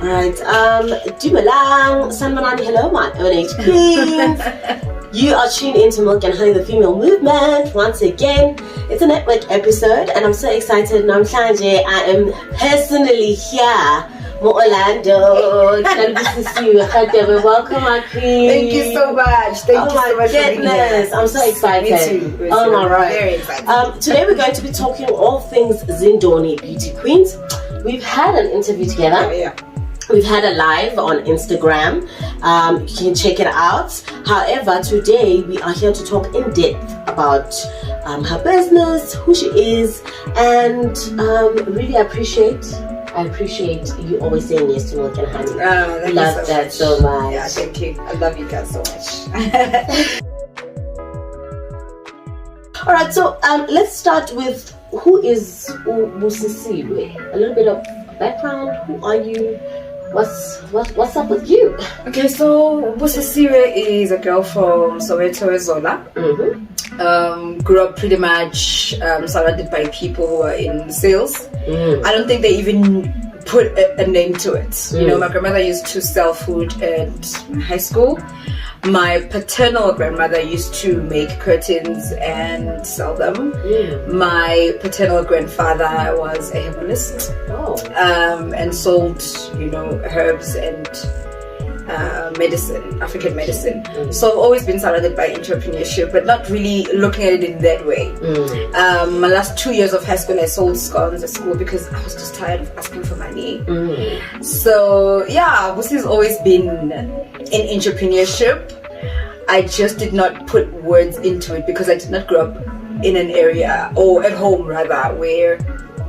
Alright, Dumalang, Sanmanani, hello, my ONH queens. You are tuned into Milk and Honey, the female movement. Once again, it's a network episode, and I'm so excited. Namhlanje, I am personally here. Orlando, Busisiwe Radebe, welcome, my queen. Thank you so much. Thank you so much for being here. I'm so excited. Me too. Oh my right. Very excited. Today we're going to be talking all things Zindoni Beauty Queens. We've had an interview together. Yeah. We've had a live on Instagram. You can check it out. However, today we are here to talk in depth about her business, who she is, and really I appreciate you always saying yes to Milk and Honey. Thank Love you so that much. so much. Yeah, thank you. I love you guys so much. All right, so let's start with who is Busisiwe? A little bit of background. Who are you? What's up with you? Okay, so Busisiwe is a girl from Soweto, Zola. Grew up pretty much surrounded by people who are in sales. I don't think they even put a name to it. You know, my grandmother used to sell food at high school. My paternal grandmother used to make curtains and sell them. My paternal grandfather was a herbalist and sold, herbs and medicine, African medicine. So I've always been surrounded by entrepreneurship, but not really looking at it in that way. My last 2 years of high school, I sold scones at school because I was just tired of asking for money. So yeah, Busi's always been in entrepreneurship. I just did not put words into it because I did not grow up in an area, or at home rather, where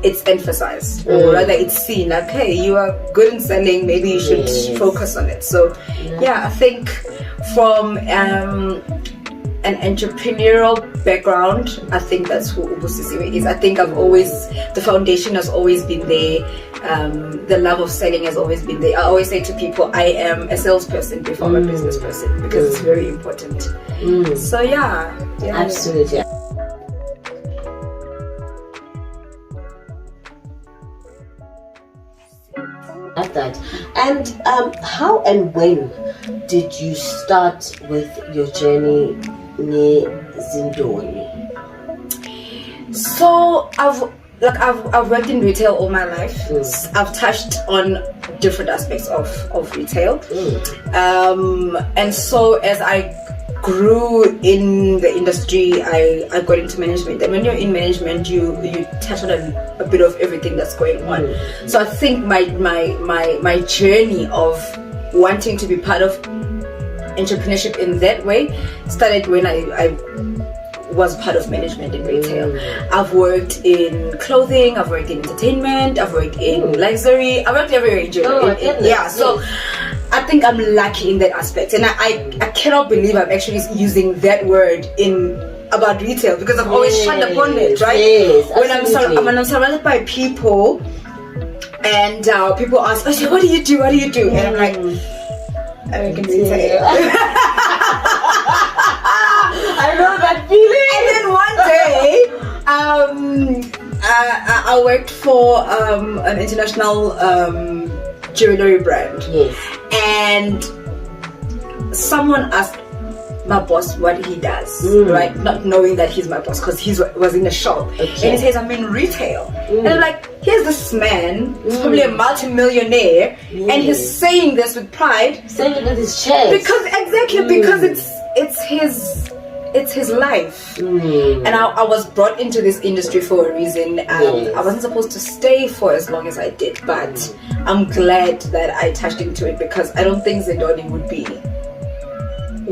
it's emphasized, or rather it's seen like, hey, you are good in selling, maybe you should focus on it. So yeah, I think from an entrepreneurial background, I think that's who Busisiwe is. I think the foundation has always been there. The love of selling has always been there. I always say to people, I am a salesperson before I'm a business person, because it's very important. So yeah, absolutely. Yeah. At that. And how and when did you start with your journey near Zindoni? So I've worked in retail all my life. I've touched on different aspects of retail. And so as I grew in the industry, I got into management, and when you're in management, you touch on a bit of everything that's going on. So I think my journey of wanting to be part of entrepreneurship in that way started when I was part of management in retail. I've worked in clothing, I've worked in entertainment, I've worked in luxury, I've worked everywhere. So I think I'm lucky in that aspect, and I cannot believe I'm actually using that word about retail, because I've always shunned upon it, right? When I'm surrounded by people, and people ask, "Oh, what do you do? What do you do?" And I'm like, I work in retail. I know that feeling. And then one day, I worked for an international jewelry brand. And someone asked my boss what he does, right? Not knowing that he's my boss, because he was in the shop. And he says, I'm in retail. And I'm like, here's this man, he's probably a multi-millionaire, and he's saying this with pride. Saying it with his chest. Because it's his life. And I was brought into this industry for a reason. I wasn't supposed to stay for as long as I did, but I'm glad that I touched into it, because I don't think Zindoni would be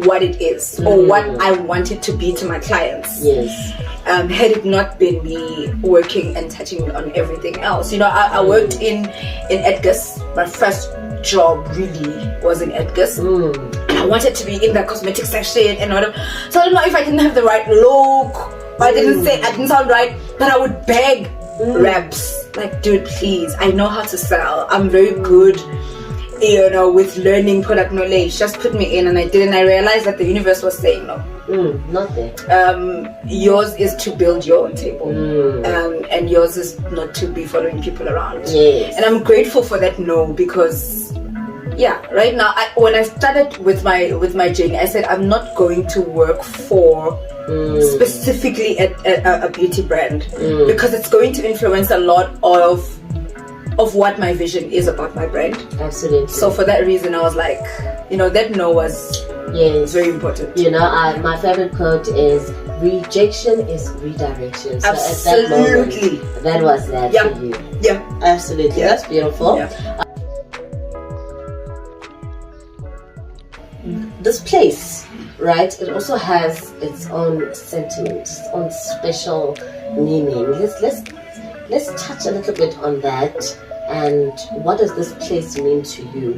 what it is, or what I want it to be to my clients. Had it not been me working and touching on everything else. I worked in Edgar's. My first job really was in Edgar's. I wanted to be in the cosmetic section and whatever. So I don't know if I didn't have the right look, or I didn't sound right, but I would beg reps, like, dude, please, I know how to sell, I'm very good with learning product knowledge, just put me in. And I did, and I realized that the universe was saying no. Not there. Yours is to build your own table, and yours is not to be following people around. Yes. And I'm grateful for that no, because Yeah, right now, when I started with my journey, I said I'm not going to work for specifically a beauty brand because it's going to influence a lot of what my vision is about my brand. Absolutely. So for that reason, I was like, that no was very important. My favorite quote is, rejection is redirection. So Absolutely. at that moment, that was that for you. Yeah. Absolutely. Yeah. That's beautiful. Yeah. This place, right, it also has its own sentiment, its own special meaning. Let's touch a little bit on that. And what does this place mean to you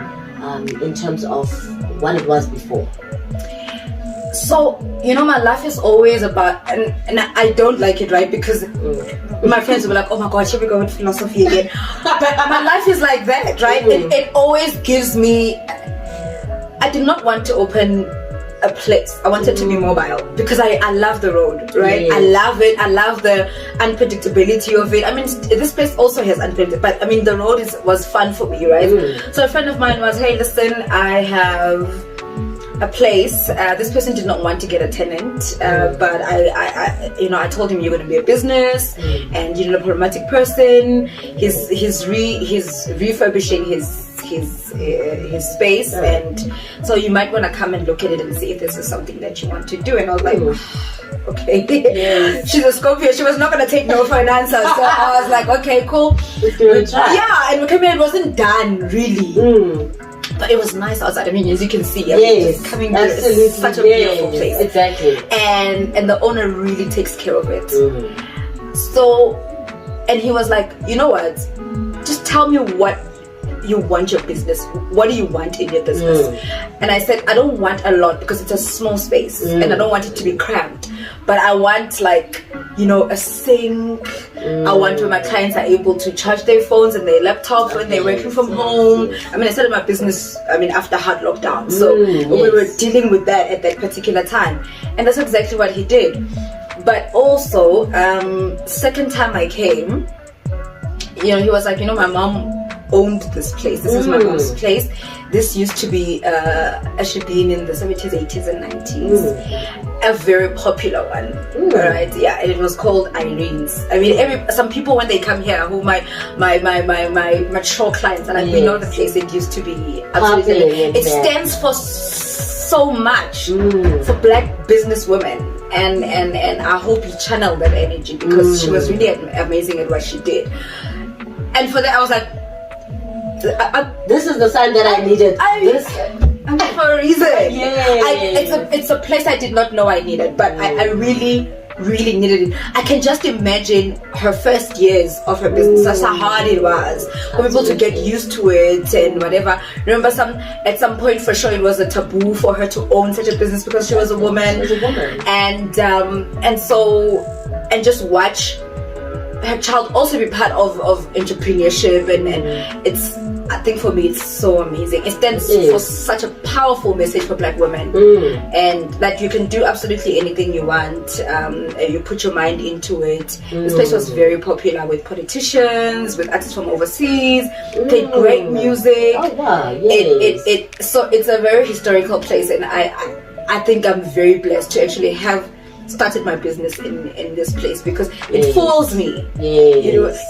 in terms of what it was before? So, my life is always about, and I don't like it, right? Because my friends will be like, oh my God, here we go with philosophy again. But my life is like that, right? It always gives me, I did not want to open a place. I wanted to be mobile because I love the road, right? Yes. I love it. I love the unpredictability of it. I mean, this place also has unpredictability, but I mean, the road was fun for me, right? So a friend of mine was, hey, listen, I have a place. This person did not want to get a tenant, but I told him, you're going to be a business, and you're a pragmatic person. He's refurbishing his space, and so you might want to come and look at it and see if this is something that you want to do. And I was like, okay. Yes. She's a Scorpio, she was not going to take no for an answer, so I was like, okay, cool. Yeah, and we came here, it wasn't done really, but it was nice outside. I mean, as you can see, just coming here, it's such a beautiful place. Exactly. And the owner really takes care of it. So, and he was like, you know what, just tell me what you want your business, what do you want in your business? And I said, I don't want a lot because it's a small space and I don't want it to be cramped, but I want a sink. I want where my clients are able to charge their phones and their laptops when they're working from home. I mean, I started my business after hard lockdown, so we were dealing with that at that particular time, and that's exactly what he did. But also, second time I came, he was like, my mom owned this place. This is my mom's place. This used to be actually being in the 70s, 80s and 90s, a very popular one, right? Yeah, and it was called Irene's. I mean, some people when they come here, who my mature clients, and we know the place. It used to be absolutely. It stands for so much for Black business women, and I hope you channel that energy because she was really amazing at what she did. And for that, I was like, this is the sign that I needed. I'm here for a reason. It's a place I did not know I needed, but I really, really needed it. I can just imagine her first years of her business. That's how hard it was for people to get used to it and whatever. Remember, at some point for sure it was a taboo for her to own such a business because she was a woman. And just watch her child also be part of entrepreneurship, and it's, I think for me it's so amazing. It stands for such a powerful message for Black women, and that you can do absolutely anything you want. You put your mind into it. This place was very popular with politicians, with artists from overseas. Played great music. Oh wow! So it's a very historical place, and I think I'm very blessed to actually have started my business in this place because it fools me.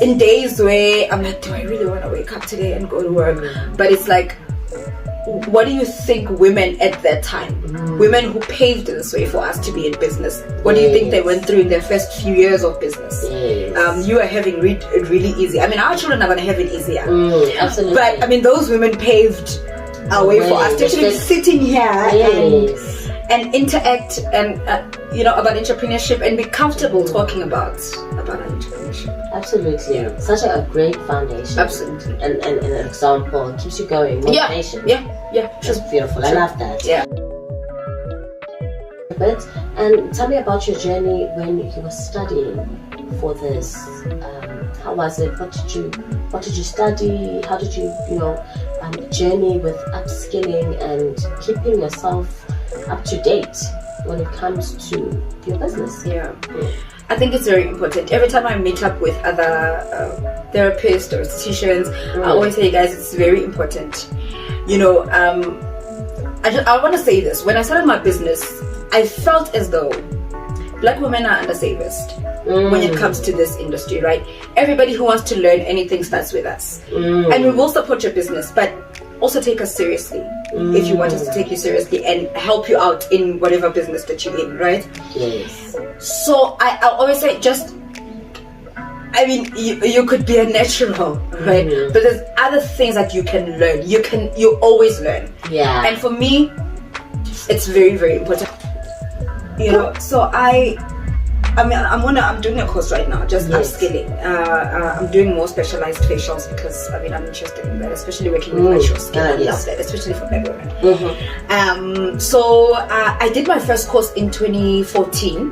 In days where I'm like, do I really want to wake up today and go to work? But it's like, what do you think women at that time, women who paved this way for us to be in business, what do you think they went through in their first few years of business? You are having it really easy. I mean, our children are going to have it easier. Absolutely. But I mean, those women paved a way for us to actually sitting here and interact and about entrepreneurship and be comfortable talking about entrepreneurship. Absolutely. Such a great foundation. Absolutely. And an example. It keeps you going. Motivation. Yeah. That's beautiful. I love that. Yeah. And tell me about your journey when you were studying for this. How was it? What did you study? How did you journey with upskilling and keeping yourself up to date when it comes to your business? I think it's very important. Every time I meet up with other therapists or estheticians, I always say, guys, it's very important you know, I want to say this. When I started my business, I felt as though Black women are under-serviced when it comes to this industry, right? Everybody who wants to learn anything starts with us. And we will support your business, but also take us seriously if you want us to take you seriously and help you out in whatever business that you're in, right? Yes. So I always say, just, I mean, you could be a natural, right? But there's other things that you can learn. You always learn. Yeah. And for me, it's very, very important. You know, so I'm doing a course right now, just upskilling. I'm doing more specialized facials because I mean I'm interested in that, especially working with natural skin. I love that, especially for Black women. So I did my first course in 2014.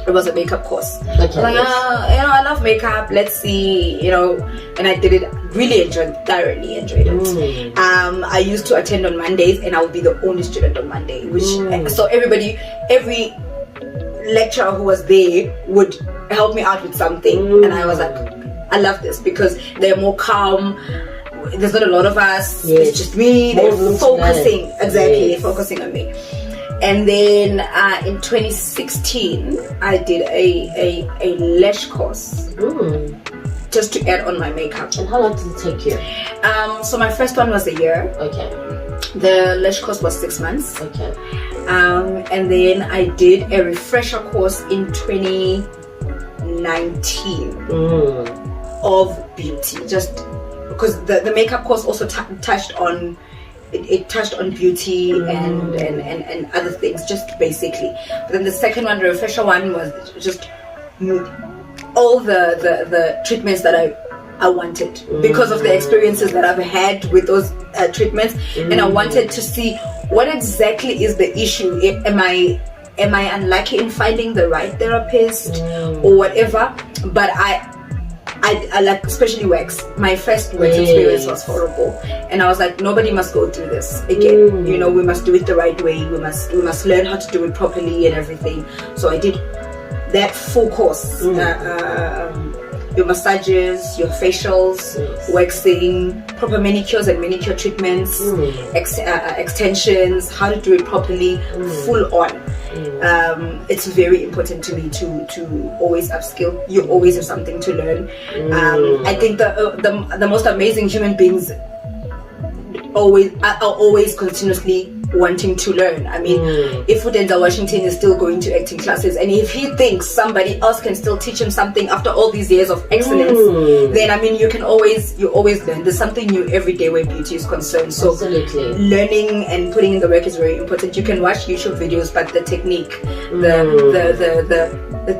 It was a makeup course. Like, you know, I love makeup. Let's see, you know, and I did it. Really thoroughly enjoyed it. I used to attend on Mondays, and I would be the only student on Monday. Which so every lecturer who was there would help me out with something, and I was like, I love this because they're more calm. There's not a lot of us. It's just me. They're focusing focusing on me. And then in 2016, I did a lash course just to add on my makeup. And how long did it take you? So my first one was a year. Okay. The lash course was 6 months. Okay. And then I did a refresher course in 2019 of beauty, just because the makeup course also touched on. It touched on beauty and other things, just basically. But then the second one, the refresher one, was just all the treatments that I wanted because of the experiences that I've had with those treatments, and I wanted to see what exactly is the issue. Am I unlucky in finding the right therapist or whatever? But I like, especially wax. My first wax experience was horrible, and I was like, nobody must go through this again. You know, we must do it the right way. We must learn how to do it properly and everything. So I did that full course. Your massages, your facials, waxing, proper manicures and manicure treatments, extensions, how to do it properly, full on. It's very important to me to always upskill. You always have something to learn. I think the most amazing human beings are always continuously wanting to learn. I mean, if Denzel Washington is still going to acting classes, and if he thinks somebody else can still teach him something after all these years of excellence, then I mean, you always learn. There's something new every day where beauty is concerned. So learning and putting in the work is very important. You can watch YouTube videos, but the technique, the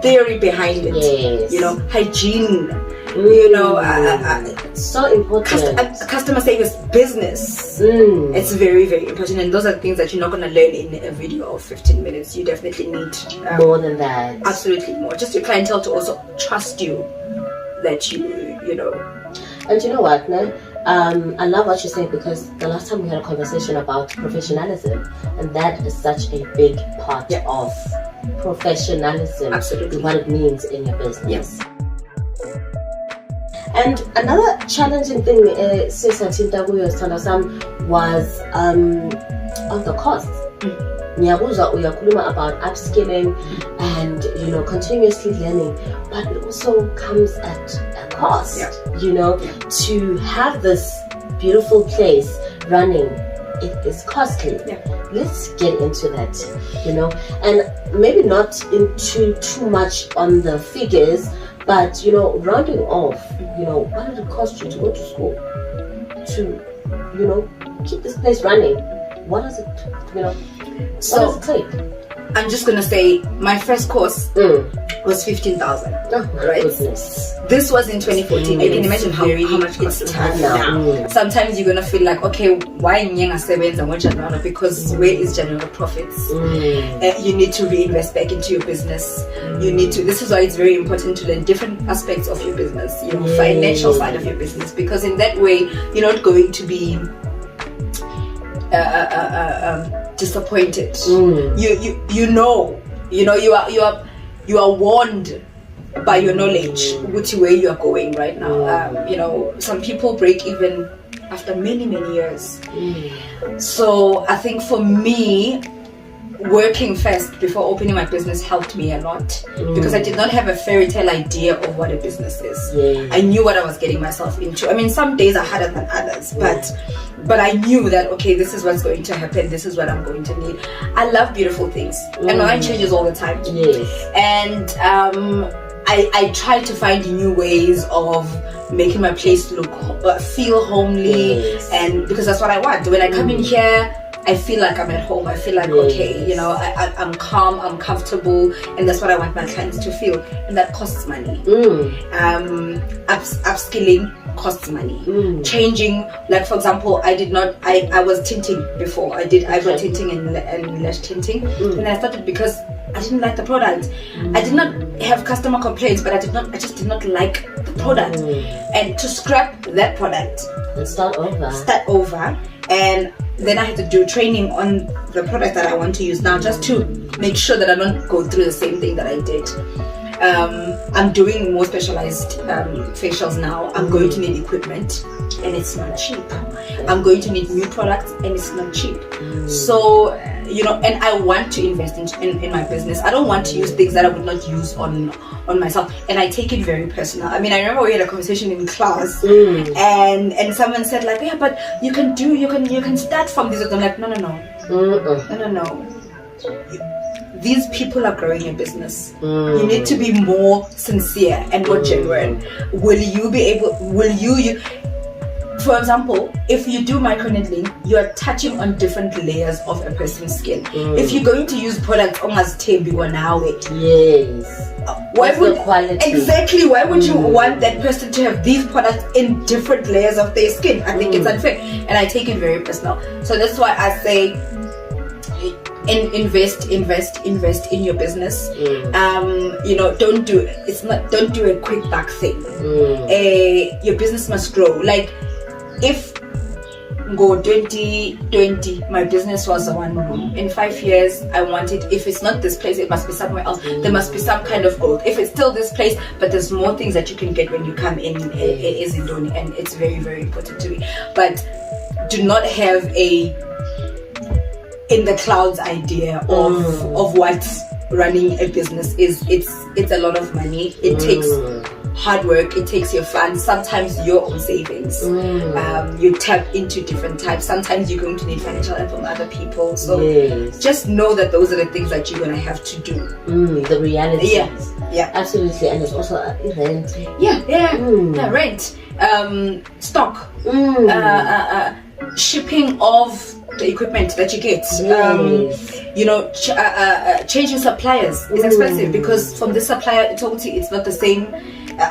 theory behind it, you know, hygiene, you know, so important. Customer service, business. It's very, very important, and those are things that you're not going to learn in a video of 15 minutes. You definitely need more than that. Absolutely more. Just your clientele to also trust you, that you know. And you know what, no? I love what you're saying, because the last time we had a conversation about professionalism, and that is such a big part of professionalism. Absolutely. What it means in your business. And another challenging thing, was on the cost. Nyabuzwa uyakhuluma about upskilling and, you know, continuously learning, but it also comes at a cost. You know, to have this beautiful place running, it is costly. Let's get into that, you know, and maybe not into too much on the figures, but, you know, rounding off, you know, what did it cost you to go to school, to, you know, keep this place running? What does it, you know, what does it take? I'm just gonna say my first course was 15,000. Right? Goodness. This was in 2014. I can imagine how much it's tough now. Sometimes you're gonna feel like, okay, why Nyenga Sevens and what January? Because where is January profits? You need to reinvest back into your business. You need to. This is why it's very important to learn different aspects of your business. You know, financial side of your business, because in that way you're not going to be disappointed. You are warned by your knowledge which way you are going right now. You know, some people break even after many years. So I think for me, working first before opening my business helped me a lot, because I did not have a fairy tale idea of what a business is. I knew what I was getting myself into. I mean, some days are harder than others, but I knew that, okay, this is what's going to happen, this is what I'm going to need. I love beautiful things, and my mind changes all the time. And I try to find new ways of making my place feel homely, and because that's what I want. When I come in here, I feel like I'm at home. I feel like, okay, you know, I'm calm, I'm comfortable, and that's what I want my clients to feel. And that costs money. Upskilling costs money. Changing, like for example, I was tinting before. I did eyebrow tinting and lash tinting, and I started because I didn't like the product. I did not have customer complaints, but I just did not like the product. And to scrap that product and start over, and then I had to do training on the product that I want to use now, just to make sure that I don't go through the same thing that I did. I'm doing more specialized facials now. I'm going to need equipment, and it's not cheap. I'm going to need new products, and it's not cheap. So, you know, and I want to invest in my business. I don't want to use things that I would not use on myself, and I take it very personal. I mean, I remember we had a conversation in class, and someone said like, yeah, but you can start from this. I'm like, no. These people are growing your business. You need to be more sincere and more genuine. Will you for example, if you do microneedling, you are touching on different layers of a person's skin. If you're going to use products almost tembiwa now, why would you want that person to have these products in different layers of their skin? I think it's unfair, and I take it very personal. So that's why I say, invest in your business. You know, don't do a quick buck thing. Your business must grow. Like, if go 2020 my business was a one room, in 5 years I wanted, if it's not this place, it must be somewhere else. There must be some kind of growth. If it's still this place, but there's more things that you can get when you come in ZINDONI, and it's very important to me. But do not have a in the clouds idea of what running a business is. It's a lot of money. It takes hard work. It takes your funds, sometimes your own savings. You tap into different types. Sometimes you're going to need financial help from other people. So just know that those are the things that you're going to have to do. The reality. Yeah, absolutely. And there's also rent. Rent, stock, shipping of the equipment that you get. You know, changing suppliers is expensive, because from this supplier it's not the same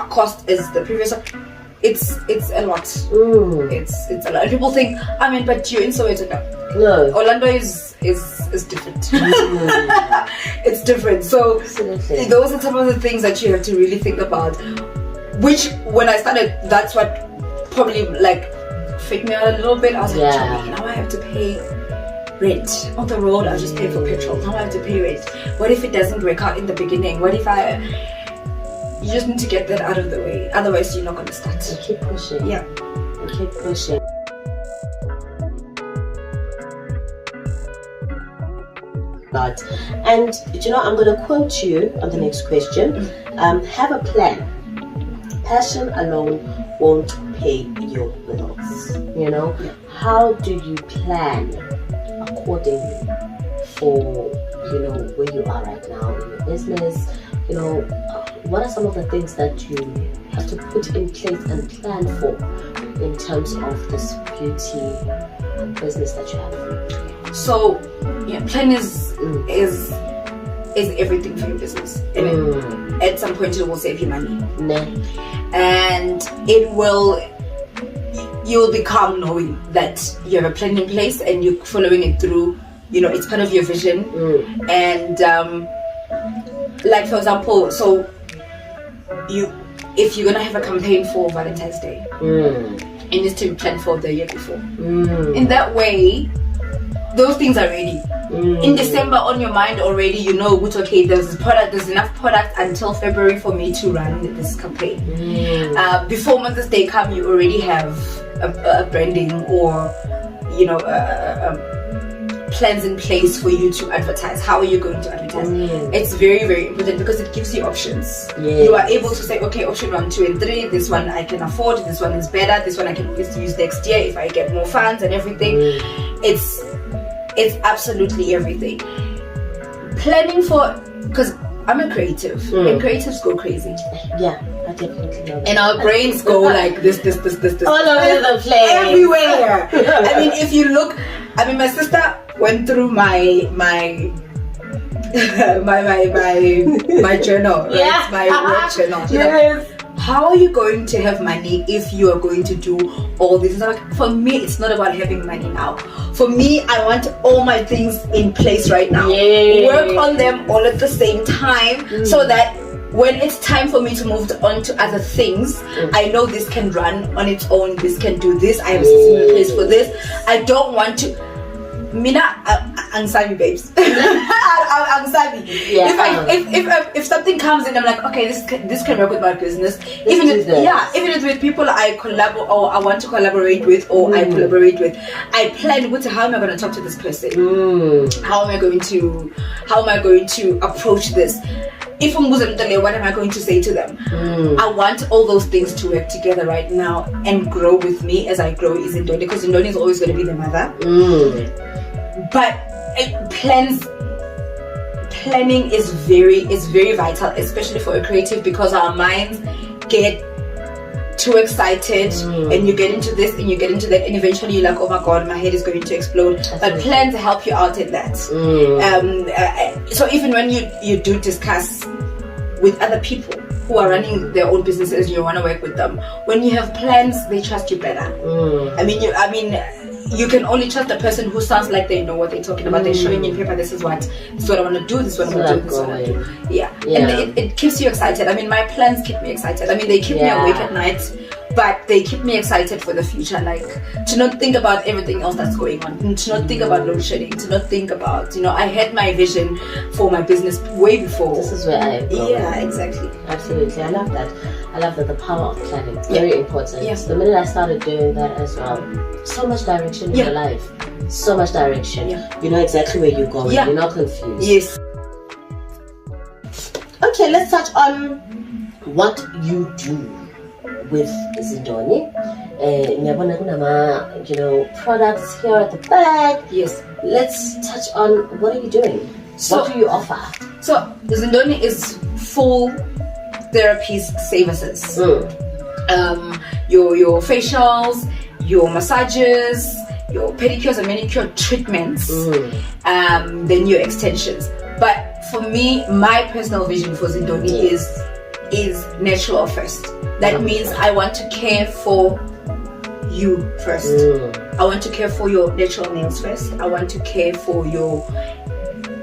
cost as the previous. It's a lot. It's a lot. People think, I mean, but you're in Soweto now. No, Orlando is different. It's different. So absolutely, those are some of the things that you have to really think about. Which, when I started, that's what probably like freaked me out a little bit. I was like, now I have to pay rent on the road. I just pay for petrol. Now I have to pay rent. What if it doesn't work out in the beginning? What if you just need to get that out of the way, otherwise you're not going to start. You keep pushing. You keep pushing. And you know, I'm going to quote you on the next question. Have a plan. Passion alone won't pay your bills. You know, how do you plan accordingly for, you know, where you are right now in your business? You know, what are some of the things that you have to put in place and plan for in terms of this beauty business that you have? So, plan is everything for your business. And at some point it will save you money. And you'll become knowing that you have a plan in place and you're following it through. You know, it's part of your vision. And like, for example, so if you're gonna have a campaign for Valentine's Day, it needs to be planned for the year before. In that way, those things are ready. In December, on your mind already, you know, okay, there's enough product until February for me to run this campaign. Before Mother's Day come, you already have a branding or plans in place for you to advertise. How are you going to advertise? It's very, very important because it gives you options. You are able to say, okay, option 1, 2 and 3, this one I can afford, this one is better, this one I can use next year if I get more funds and everything. It's absolutely everything. Planning for, because I'm a creative and creatives go crazy. Yeah, I definitely know that. And our brains go like this all over the place, everywhere. I mean, if you look, my sister went through my journal, right? My work journal. She's like, how are you going to have money if you are going to do all this? Like, for me, it's not about having money now. For me, I want all my things in place right now. Work on them all at the same time so that when it's time for me to move on to other things, I know this can run on its own, this can do this, I have a system in place for this. I don't want to I'm savvy, babes. I'm savvy. If something comes in, I'm like, okay, this can work with my business. Even if with people I collaborate or I want to collaborate with or I collaborate with, I plan with how am I going to talk to this person? How am I going to approach this? If I'm Muslim, what am I going to say to them? I want all those things to work together right now and grow with me as I grow ZINDONI, because ZINDONI is always going to be the mother. But planning is very vital, especially for a creative, because our minds get too excited and you get into this and you get into that, and eventually you're like, oh my god, my head is going to explode. But plans help you out in that. So even when you do discuss with other people who are running their own businesses, you want to work with them, when you have plans, they trust you better. You can only trust a person who sounds like they know what they're talking about. They're showing you in paper, this is what I want to do, this is what I want to do, this is what I want to do. And it keeps you excited. My plans keep me excited. They keep me awake at night, but they keep me excited for the future. Like, to not think about everything else that's going on, to not think about load shedding, to not think about, I had my vision for my business way before. This is where I am going. Yeah, exactly. Absolutely. I love that the power of planning, very important. The minute I started doing that as well, so much direction in your life, so much direction. You know exactly where you're going. You're not confused. Yes. Okay, let's touch on what you do with ZINDONI. Products here at the back. Yes. Let's Touch on what are you doing? What do you offer? So ZINDONI is full therapy services. Your facials, your massages, your pedicures and manicure treatments, then your extensions. But for me, my personal vision for ZINDONI is natural first. That means I want to care for you first. I want to care for your natural nails first. I want to care for your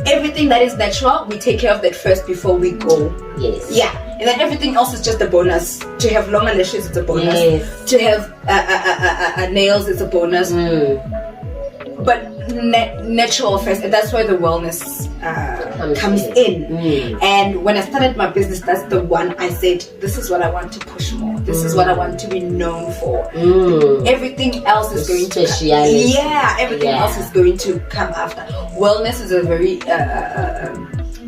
everything that is natural. We take care of that first before we go. Yes. Yeah. And then everything else is just a bonus. To have longer lashes, it's a bonus. Yes. To have nails, it's a bonus. But natural first, and that's where the wellness comes in. And when I started my business, that's the one I said, this is what I want to push more. This is what I want to be known for. Everything else is going to everything else is going to come after. Wellness is a very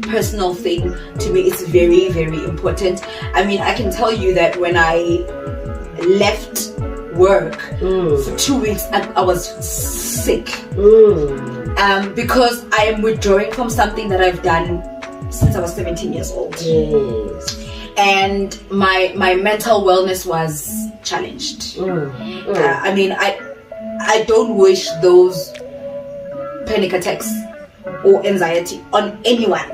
personal thing to me. It's very, very important. I can tell you that when I left work for 2 weeks, I was sick because I am withdrawing from something that I've done since I was 17 years old. And my mental wellness was challenged. I don't wish those panic attacks or anxiety on anyone.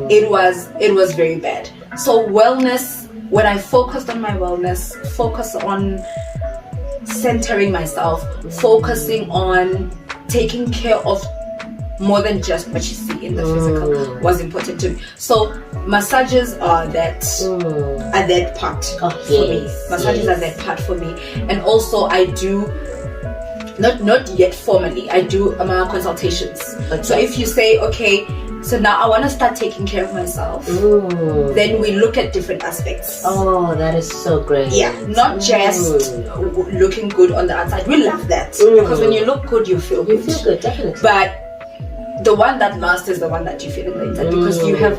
It was very bad. So wellness, when I focused on my wellness, focus on centering myself, focusing on taking care of more than just what you see in the physical was important to me. So massages are that part for me. Massages are that part for me. And also I do not yet formally, I do consultations. So if you say, okay, So now I want to start taking care of myself. Then we look at different aspects. Oh, that is so great. Yeah, not just looking good on the outside. We love that because when you look good, you feel good. You feel good, definitely. But the one that lasts is the one that you feel in the inside, because you have,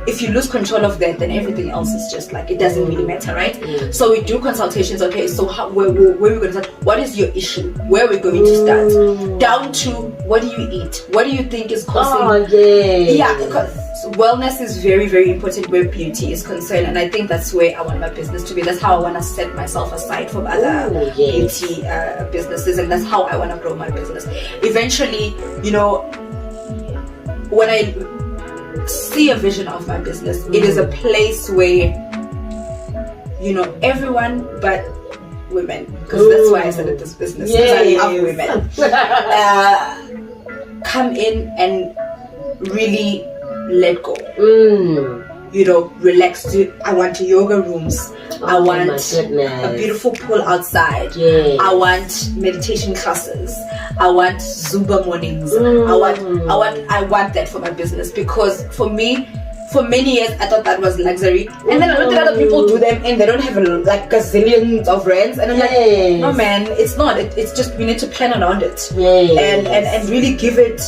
if you lose control of that, then everything else is just like, it doesn't really matter, right? So we do consultations. Okay, so where we're going to start? What is your issue? Where are we going to start? Down to, what do you eat? What do you think is causing? Because wellness is very, very important where beauty is concerned, and I think that's where I want my business to be. That's how I want to set myself aside from other beauty businesses, and that's how I want to grow my business. Eventually, you know, when I see a vision of my business, it is a place where, you know, everyone but women, because that's why I started this business, because I love women, come in and really let go. You know, relax. I want yoga rooms. I want a beautiful pool outside. I want meditation classes. I want Zumba mornings. I want that for my business, because for me, for many years I thought that was luxury, and then I looked at other people do them and they don't have like gazillions of rands, and I'm like, no man, it's not. It's just, we need to plan around it and really give it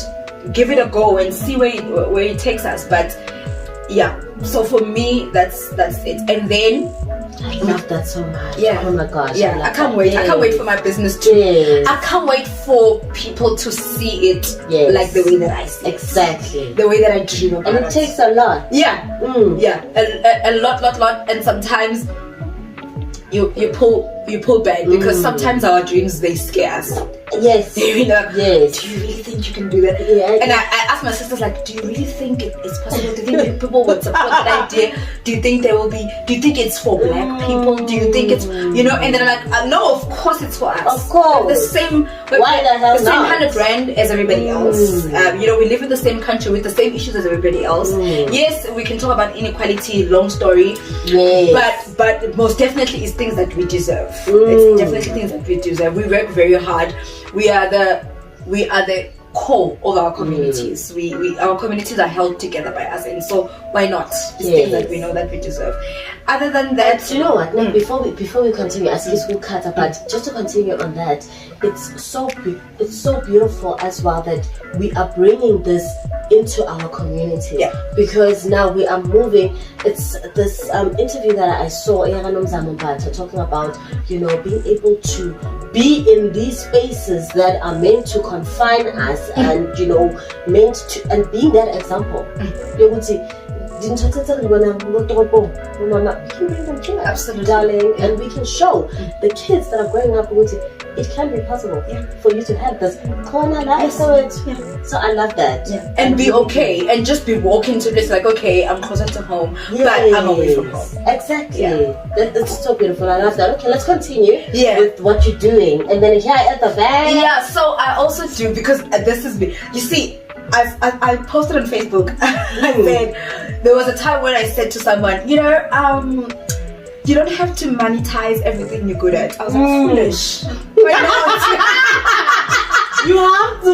a go and see where it takes us. But yeah, so for me, that's it. And then I love that so much. Oh my gosh. I can't wait. I can't wait for my business to. I can't wait for people to see it like the way that I see it. Exactly. The way that I dream about it. And it takes a lot. A lot. And sometimes you pull back, because sometimes our dreams, they scare us. Yes. They're really like, do you really think you can do that? And I asked my sisters, like, do you really think it's possible? Do you think people would support that idea? Do you think there will be? Do you think it's for black people? Do you think it's, you know? And then I'm like, no, of course it's for us. Of course. The same. Why the hell the same 100 rand as everybody else. You know, we live in the same country with the same issues as everybody else. Yes, we can talk about inequality. Long story. But most definitely it's things that we deserve. It's definitely things that we deserve. We work very hard. We are the core of our communities. Our communities are held together by us, and so why not? It's things that we know that we deserve. Other than that, you know what? No, before we continue, as this will cut apart, just to continue on that, it's so beautiful as well that we are bringing this into our community, because now we are moving. It's this interview that I saw talking about, you know, being able to be in these spaces that are meant to confine us, and you know, meant to, and being that example. You would see, we can bring them here, absolutely, darling, and we can show the kids that are growing up, it can be possible for you to have this corner life. So I love that. And be okay, and just be walking to this like, okay, I'm closer to home, but I'm away from home. Exactly. That's so beautiful. I love that. Okay, let's continue with what you're doing, and then here at the back. So I also do, because this is me. You see, I posted on Facebook. I said, there was a time when I said to someone, you know, you don't have to monetize everything you're good at. I was like, foolish. Why not? You have to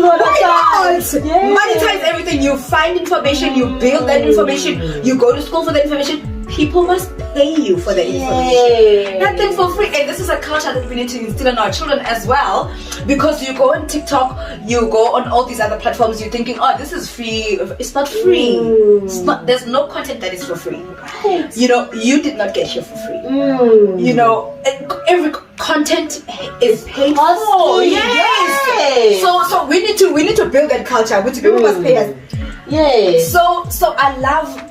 monetize everything. You find information, you build that information, you go to school for that information. People must pay you for the information. Nothing for free. And this is a culture that we need to instill in our children as well, because you go on TikTok, you go on all these other platforms, you're thinking, oh, this is free. It's not free. It's not. There's no content that is for free. You know, you did not get here for free. You know, every content is paid for. Yes. So we need to build that culture, which people must pay us. So I love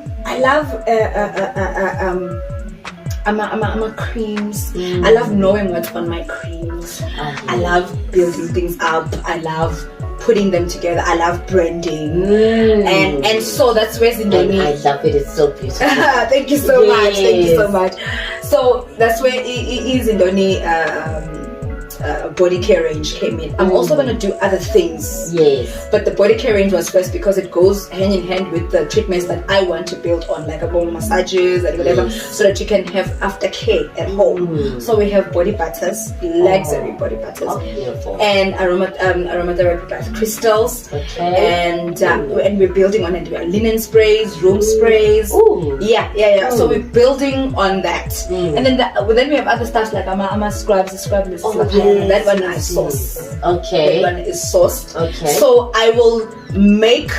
creams. I love knowing what's on my creams. I love building things up. I love putting them together. I love branding. And so that's where ZINDONI. I love it. It's so beautiful. Thank you so much. Thank you so much. So that's where ZINDONI body care range came in. I'm also going to do other things. Yes. But the body care range was first because it goes hand in hand with the treatments that I want to build on, like bone massages and whatever, so that you can have aftercare at home. So we have body butters, luxury body butters, and aromatherapy bath crystals, and we're building on it. We have linen sprays, room sprays. So we're building on that, and then we have other stuff like ama scrubs, that one I source. Okay. That one is sourced. Okay. So I will make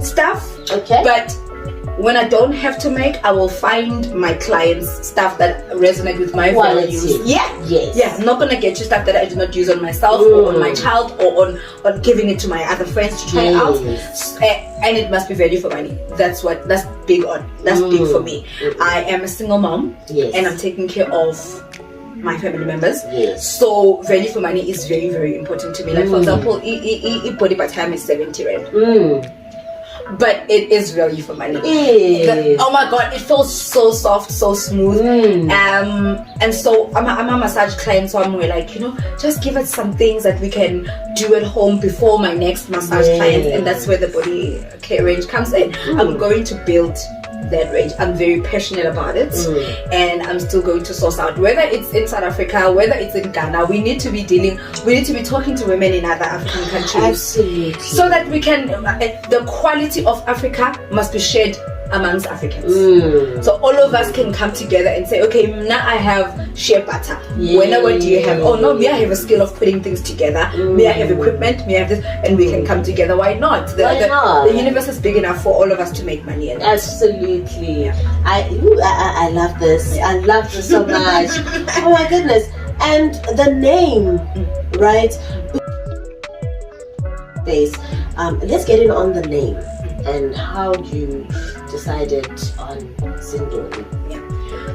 stuff. Okay. But when I don't have to make, I will find my clients stuff that resonate with my values. I'm not gonna get you stuff that I do not use on myself or on my child or on giving it to my other friends to try out. And it must be value for money. That's big for me. I am a single mom, and I'm taking care of my family members. So value for money is very, very important to me. Like for example, body by time is 70 rand. But it is value for money. Oh my god, it feels so soft, so smooth. And so I'm a massage client, so I'm like, just give us some things that we can do at home before my next massage client, and that's where the body care range comes in. I'm going to build that range. I'm very passionate about it, and I'm still going to source out, whether it's in South Africa, whether it's in Ghana. We need to be talking to women in other African countries. Absolutely. So that we can, the quality of Africa must be shared amongst Africans. So all of us can come together and say, okay, now I have shea butter. What do you have? Oh no, me I have a skill of putting things together. Me I have equipment. Me I have this, and we can come together. Why not? The universe is big enough for all of us to make money. Absolutely. I love this. I love this so much. Oh my goodness. And the name, right? Let's get in on the name and how you decided on Zindoni.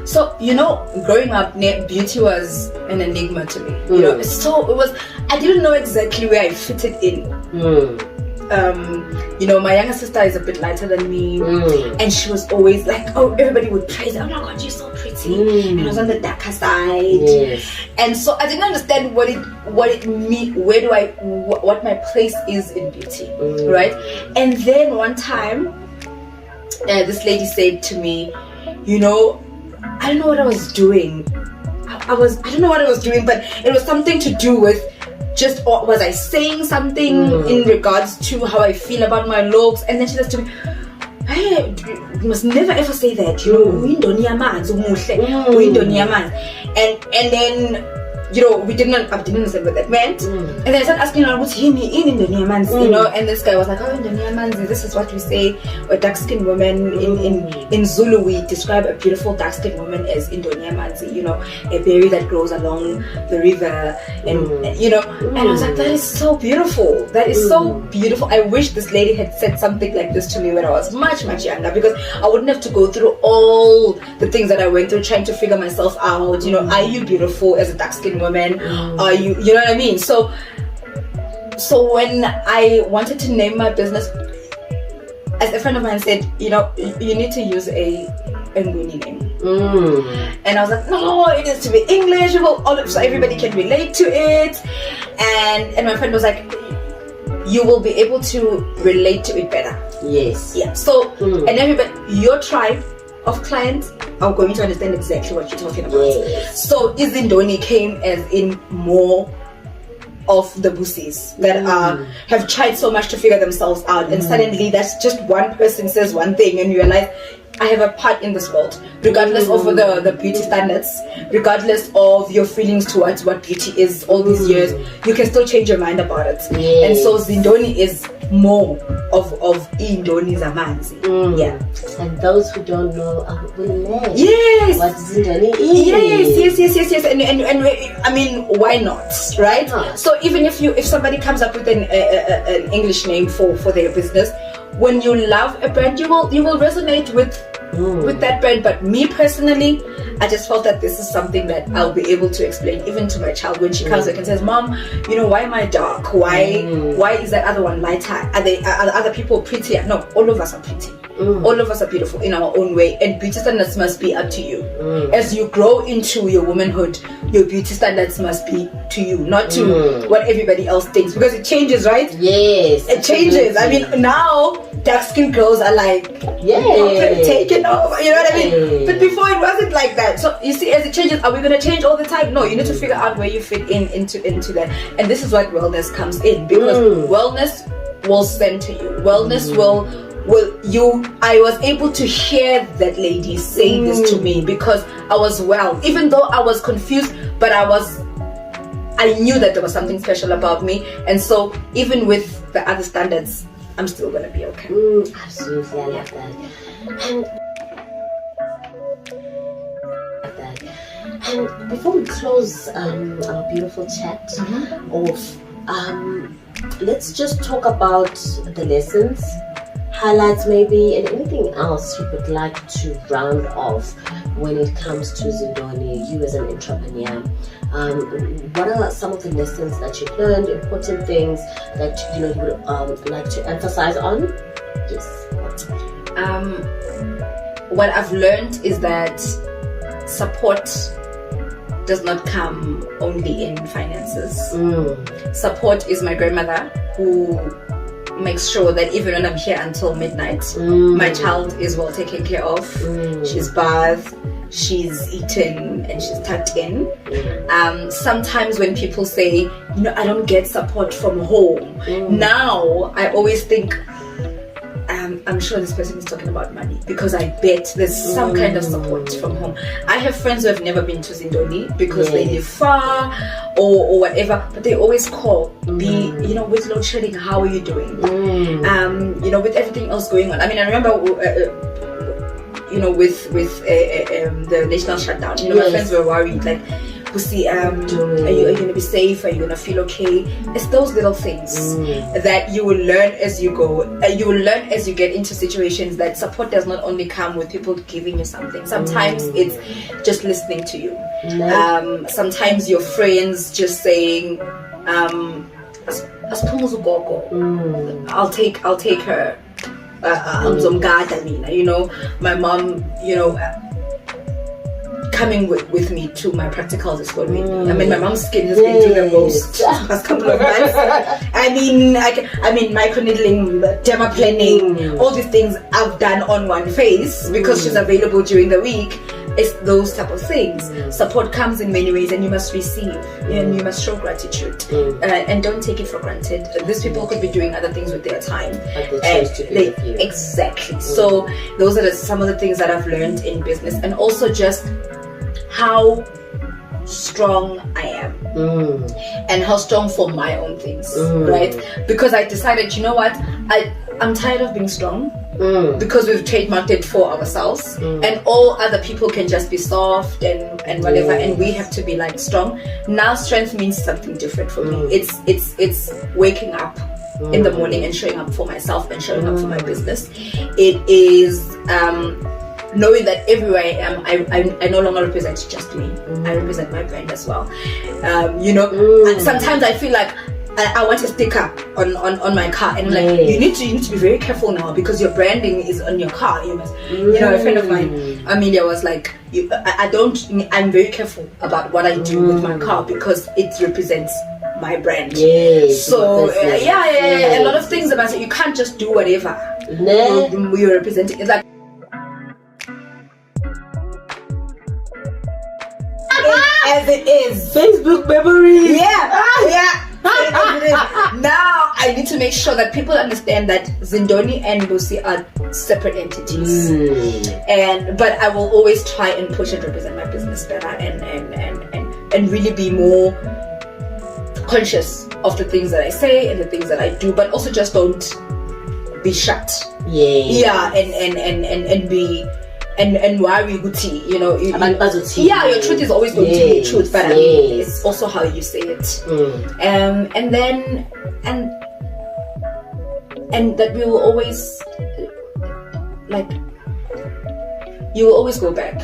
So growing up, beauty was an enigma to me. So it was. I didn't know exactly where I fitted in. My younger sister is a bit lighter than me, and she was always like, everybody would praise her. Oh my god, you're so pretty. And I was on the darker side, and so I didn't understand what it mean. What my place is in beauty, right? And then one time, this lady said to me, I don't know what I was doing. I don't know what I was doing, but it was something to do with was I saying something in regards to how I feel about my looks? And then she says to me, hey, you must never ever say that. And then I didn't understand what that meant. And then I started asking her, what's Hini in Indonesia, and this guy was like, Indonesia, this is what we say, a dark-skinned woman. In Zulu, we describe a beautiful dark-skinned woman as Indonesia, a berry that grows along the river. And I was like, that is so beautiful. That is so beautiful. I wish this lady had said something like this to me when I was much, much younger, because I wouldn't have to go through all the things that I went through trying to figure myself out. Are you beautiful as a dark-skinned woman? Are you know what I mean? So when I wanted to name my business, as a friend of mine said, you need to use a Nguni name. And I was like, no, it needs to be English, so everybody can relate to it. And my friend was like, you will be able to relate to it better. So and everybody, your tribe of clients are going to understand exactly what you're talking about. So Zindoni came as in more of the Busis that have tried so much to figure themselves out, and suddenly that's just one person says one thing and you realize I have a part in this world, regardless of the beauty standards, regardless of your feelings towards what beauty is all these years, you can still change your mind about it. And so Zindoni is more of Indoni Zamanzi. And those who don't know, will learn what Zindoni is. Yes. And I mean, why not, right? So even if somebody comes up with an English name for their business, when you love a brand, you will resonate with that brand. But me personally, I just felt that this is something that I'll be able to explain even to my child when she comes back and says, Mom, why am I dark? Why is that other one lighter? Are other people prettier? No, all of us are pretty. All of us are beautiful in our own way, and beauty standards must be up to you. As you grow into your womanhood, your beauty standards must be to you, not to what everybody else thinks, because it changes, right? Yes, it changes. I mean, now dark-skinned girls are like, taking over, you know what I mean? But before it wasn't like that. So you see, as it changes, are we going to change all the time? No, you need to figure out where you fit into that. And this is what wellness comes in, because wellness will center you. Wellness will you. I was able to hear that lady say this to me because I was well, even though I was confused, but I knew that there was something special about me. And so even with the other standards, I'm still gonna be okay. Absolutely, I love that. And before we close our beautiful chat off, let's just talk about the lessons, highlights maybe, and anything else you would like to round off when it comes to Zindoni, you as an entrepreneur. What are some of the lessons that you've learned, important things that you would like to emphasize on? Yes. What I've learned is that support does not come only in finances. Support is my grandmother, who makes sure that even when I'm here until midnight, my child is well taken care of. She's bathed, she's eaten, and she's tucked in. Sometimes when people say, I don't get support from home, now I always think, I'm sure this person is talking about money, because I bet there's some kind of support from home. I have friends who have never been to Zindoni because they live far or whatever, but they always call me, with load shedding, how are you doing? With everything else going on. I mean, I remember with the national shutdown, my friends were worried, like, Busi, are you going to be safe? Are you going to feel okay? It's those little things that you will learn as you go. You will learn as you get into situations that support does not only come with people giving you something. Sometimes it's just listening to you. Sometimes your friends just saying, I'll take her. My mom, coming with me to my practicals is what really. I mean, my mom's skin has been through the most last couple of months. I mean, micro needling, derma planning, all these things I've done on one face because she's available during the week. It's those type of things. Support comes in many ways, and you must receive, and you must show gratitude, and don't take it for granted. These people could be doing other things with their time, but they chose to be with you. Exactly. So those are some of the things that I've learned in business, and also just how strong I am and how strong for my own things, right? Because I decided, you know what, I'm tired of being strong because we've trademarked it for ourselves, and all other people can just be soft and whatever, and we have to be like strong. Now strength means something different for me. It's waking up in the morning and showing up for myself and showing up for my business. It is knowing that everywhere I am, I no longer represent just me. I represent my brand as well. And sometimes I feel like I want a sticker on my car, and I'm like, you need to be very careful now because your branding is on your car. You must, a friend of mine, Amelia, was like, I'm very careful about what I do with my car because it represents my brand. So a lot of things about it, you can't just do whatever you're representing. It's like, as it is. Facebook memories. Now I need to make sure that people understand that Zindoni and Busi are separate entities. But I will always try and push and represent my business better and really be more conscious of the things that I say and the things that I do, but also just don't be shut. And be and worry guti, your truth is always going to be the truth, but it's also how you say it. And then and that we will always, like, you will always go back.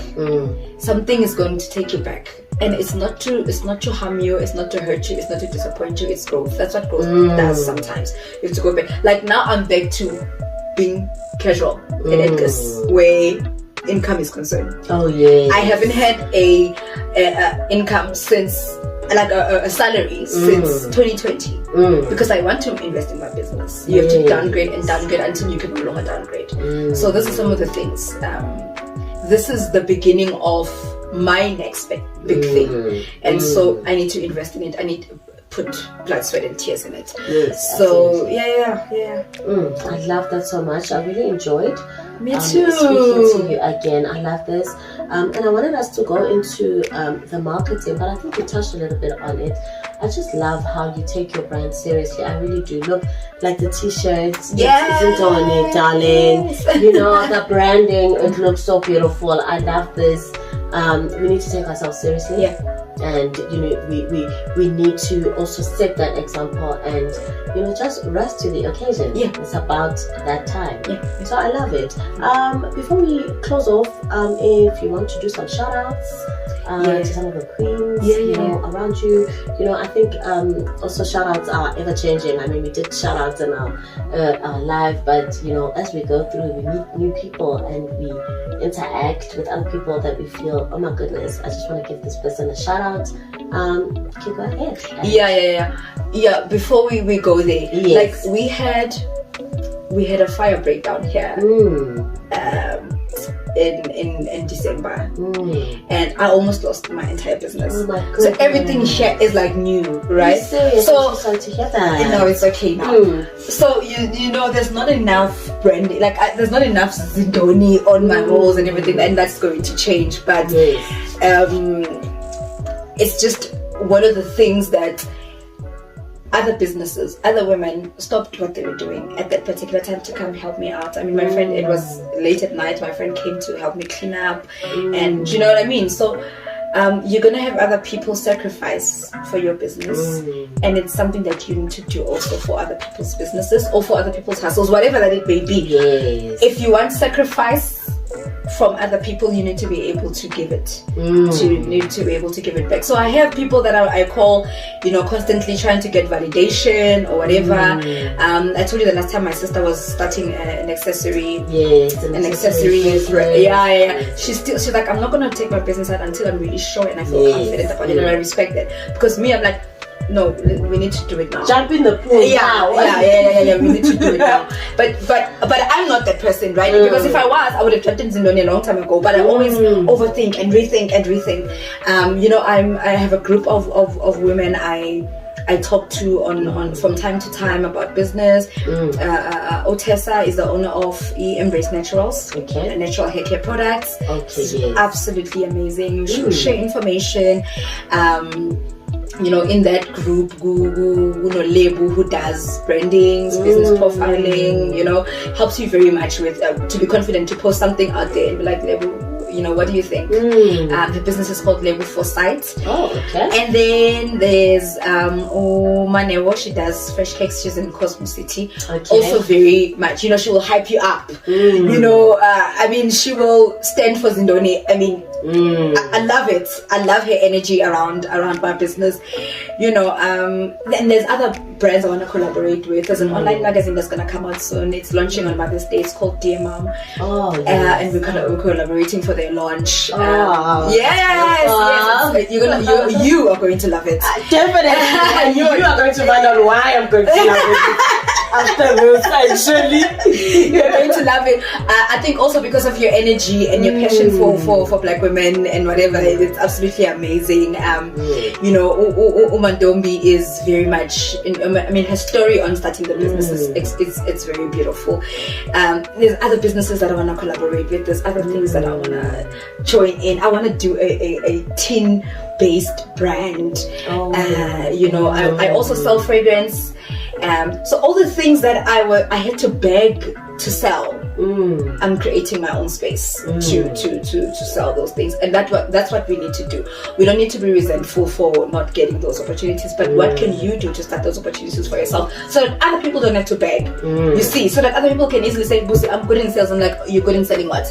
Something is going to take you back, and it's not to harm you, it's not to hurt you, it's not to disappoint you, it's growth. That's what growth does. Sometimes you have to go back. Like now I'm back to being casual in Edgar's where income is concerned. Oh yeah. I haven't had a income since, like a salary since 2020 because I want to invest in my business. You have to downgrade and downgrade until you can no longer downgrade. So this is some of the things. This is the beginning of my next big thing, and so I need to invest in it. I need to put blood, sweat, and tears in it. Yes, so absolutely. yeah. I love that so much. I really enjoyed Me too. speaking to you again. I love this, and I wanted us to go into the marketing, but I think you touched a little bit on it. I just love how you take your brand seriously. I really do. Look, like the t-shirts, ZINDONI, darling. You know, the branding, it looks so beautiful. I love this. We need to take ourselves seriously. And you know, we need to also set that example and, you know, just rise to the occasion. It's about that time. So I love it. Before we close off, if you want to do some shout outs to some of the queens you know, around you, you know, I think also shout outs are ever changing. I mean, we did shout outs in our live, but you know, as we go through, we meet new people and we interact with other people that we feel, oh my goodness, I just want to give this person a shout out. Okay, go ahead. Yeah, before we go there, like we had a fire breakdown here in December, and I almost lost my entire business. Oh my goodness. So everything here is like new, right? So sorry to hear that. No, it's okay now. So you know, there's not enough branding, like there's not enough ZINDONI on my walls and everything, and that's going to change. But it's just one of the things that other businesses, other women stopped what they were doing at that particular time to come help me out. I mean, my friend, it was late at night, my friend came to help me clean up, and you know what I mean? So you're gonna have other people sacrifice for your business, and it's something that you need to do also for other people's businesses or for other people's hustles, whatever that it may be. If you want sacrifice from other people, you need to be able to give it. You need to be able to give it back. So I have people that I call, you know, constantly trying to get validation or whatever. I told you the last time my sister was starting an accessory. An accessory. She's like, I'm not gonna take my business out until I'm really sure and I feel confident about it, and I respect that. Because me, I'm like, no, we need to do it now. Jump in the pool. We need to do it now. But I'm not that person, right? Because if I was, I would have jumped in ZINDONI a long time ago. But I always overthink and rethink. You know, I have a group of women I talk to on from time to time about business. Otessa is the owner of Embrace Naturals, natural hair care products. Absolutely amazing. She will share information. You know, in that group, Lebu, who does brandings, business profiling, you know, helps you very much with to be confident to post something out there and be like, Lebu, you know, what do you think? The business is called Lebu Foresight. And then there's Manewo, she does fresh cakes, she's in Cosmo City. Also very much, you know, she will hype you up. You know, I mean, she will stand for ZINDONI. I mean, I love it. I love her energy around my business. You know, and there's other brands I want to collaborate with. There's an online magazine that's going to come out soon. It's launching on Mother's Day. It's called Dear Mom. And we're collaborating for their launch. Yes. You are going to love it. Definitely. you are going to find out why I'm going to love it. After this, actually, you're going to love it. I think also because of your energy and your passion for Black women and whatever, it's absolutely amazing. You know, Umandombi is very much. I mean, her story on starting the business it's very beautiful. There's other businesses that I want to collaborate with. There's other things that I want to join in. I want to do a tin-based brand. You know, I also sell fragrance. So all the things that I had to beg to sell, I'm creating my own space to sell those things, and that's what we need to do. We don't need to be resentful for not getting those opportunities, but what can you do to start those opportunities for yourself, so that other people don't have to beg? You see, so that other people can easily say, "Busi, I'm good in sales." I'm like, "You're good in selling what?"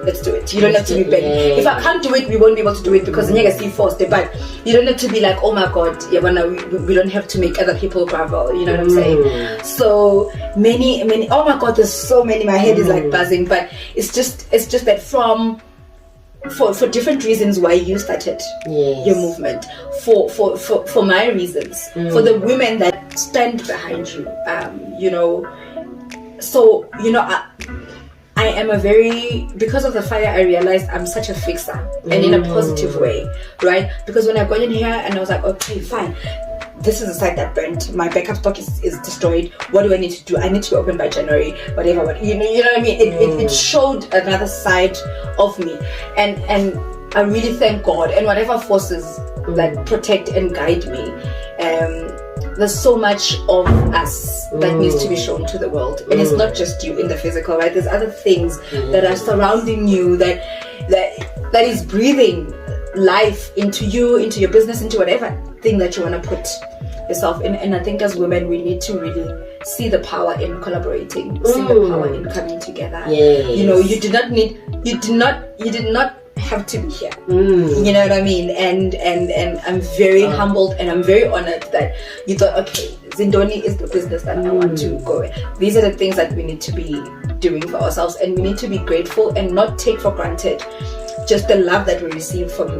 let's do it. You don't have to be begging. If I can't do it, we won't be able to do it because the see forced. But you don't have to be like, oh my god, yeah, we don't have to make other people gravel. You know what I'm saying? So many. Oh my god, there's so many. My head is like buzzing. But it's just that for different reasons why you started your movement, for my reasons, for the women that stand behind you, you know. So you know, I am because of the fire, I realized I'm such a fixer, and in a positive way, right? Because when I got in here and I was like, okay, fine, this is the site that burnt, my backup stock is destroyed, what do I need to do? I need to be open by January, whatever. You know what I mean? It showed another side of me, and I really thank God and whatever forces that protect and guide me. There's so much of us that needs to be shown to the world, and it's not just you in the physical, right? There's other things that are surrounding you that is breathing life into you, into your business, into whatever thing that you want to put yourself in. And I think as women, we need to really see the power in collaborating, see the power in coming together. You know, you did not have to be here. You know what I mean? And I'm very humbled, and I'm very honored that you thought, okay, Zindoni is the business that I want to go in. These are the things that we need to be doing for ourselves, and we need to be grateful and not take for granted just the love that we receive from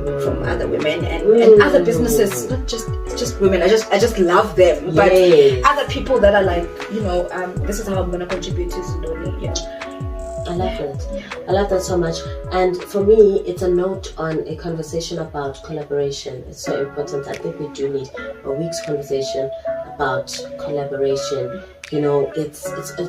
other women and other businesses. Not just women. I just love them, but other people that are like, you know, this is how I'm gonna contribute to Zindoni. Yeah. I love it. I love that so much. And for me, it's a note on a conversation about collaboration. It's so important. I think we do need a week's conversation about collaboration. You know, it's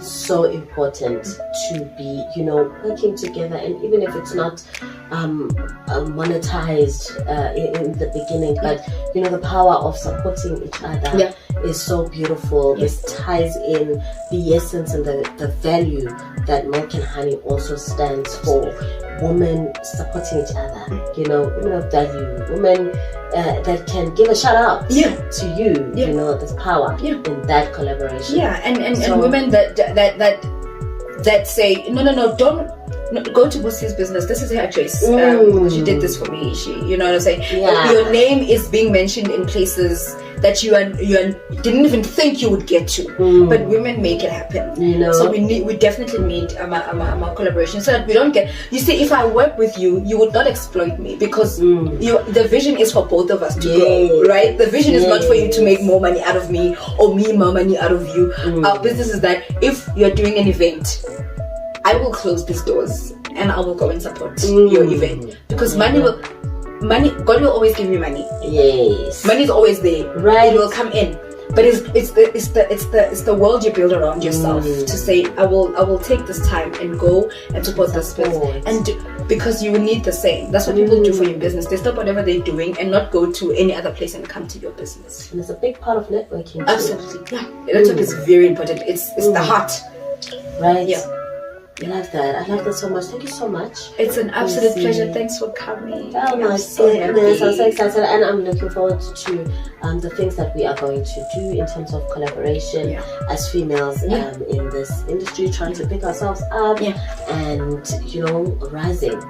so important to be, you know, working together, and even if it's not monetized in the beginning, but you know, the power of supporting each other is so beautiful. This ties in the essence and the value that Milk and Honey also stands for. Women supporting each other, you know, women of value, women that can give a shout out to you. You know, there's power in that collaboration. And women that say no, don't go to Busisiwe's business. This is her choice. She did this for me. You know what I'm saying? Your name is being mentioned in places that you didn't even think you would get to, but women make it happen. You know, so we definitely need a collaboration so that we don't get. You see, if I work with you, you would not exploit me because the vision is for both of us to grow, right? The vision is not for you to make more money out of me or me more money out of you. Our business is that if you're doing an event, I will close these doors and I will go and support your event because money, God will always give me money. Money is always there, right? It will come in, but it's the world you build around yourself to say, I will take this time and go and support this business, and because you will need the same. That's what people do for your business. They stop whatever they're doing and not go to any other place and come to your business. And it's a big part of networking. Absolutely, network is very important. It's the heart, right? I love that. I love that so much. Thank you so much. It's an absolute pleasure. Thanks for coming. Oh my goodness, I'm so excited, and I'm looking forward to the things that we are going to do in terms of collaboration as females in this industry, trying to pick ourselves up and, you know, rising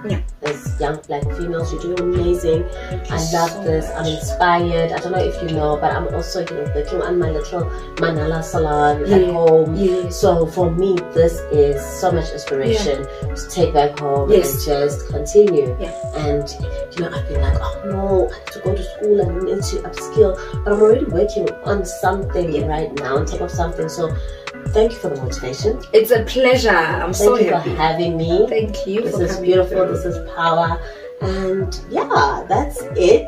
as young black females. You're doing amazing. I love this. I'm inspired. I don't know if you know, but I'm also, you know, working on my little Manala salon at home. So for me, this is so much inspiration to take back home and just continue. And you know, I've been like, oh no, I have to go to school and need to upskill, but I'm already working on something right now, on top of something. So thank you for the motivation. It's a pleasure. I'm so happy. Thank you for having me. Thank you. This is beautiful. This is power. And yeah, that's it.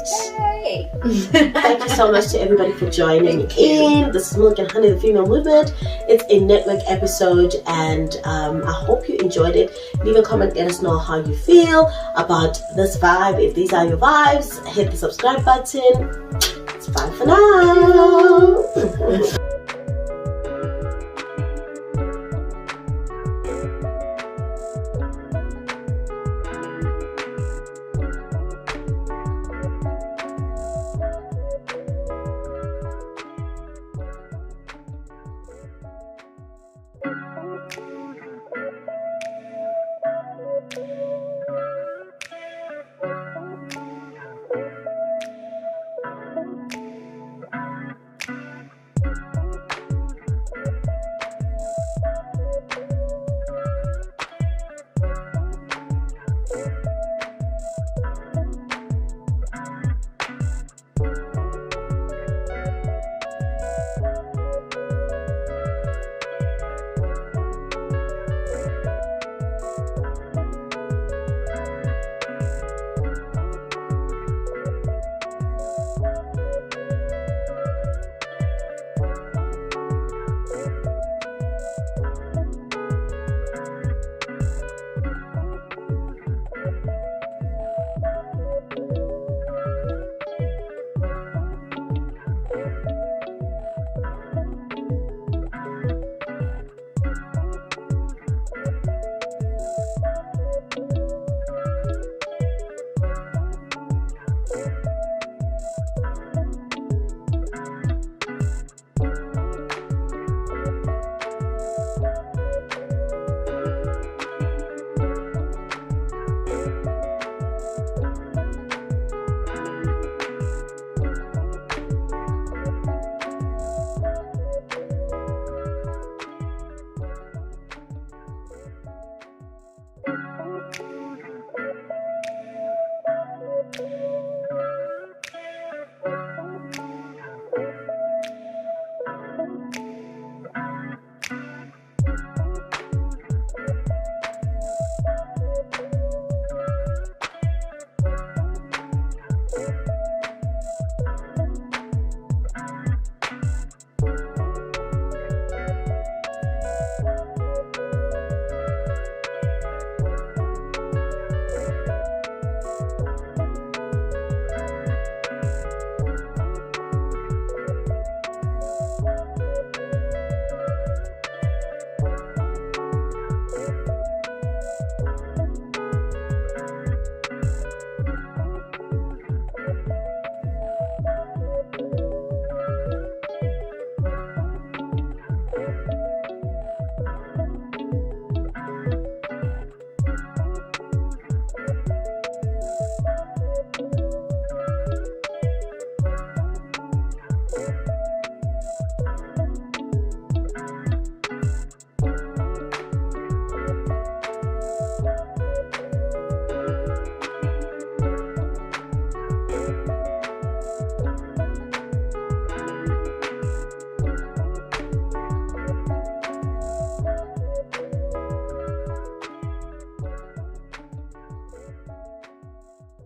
Thank you so much to everybody for joining in. This is Milk and Honey, the Female Movement. It's a network episode, and I hope you enjoyed it. Leave a comment, let us know how you feel about this vibe. If these are your vibes, hit the subscribe button. It's bye for now.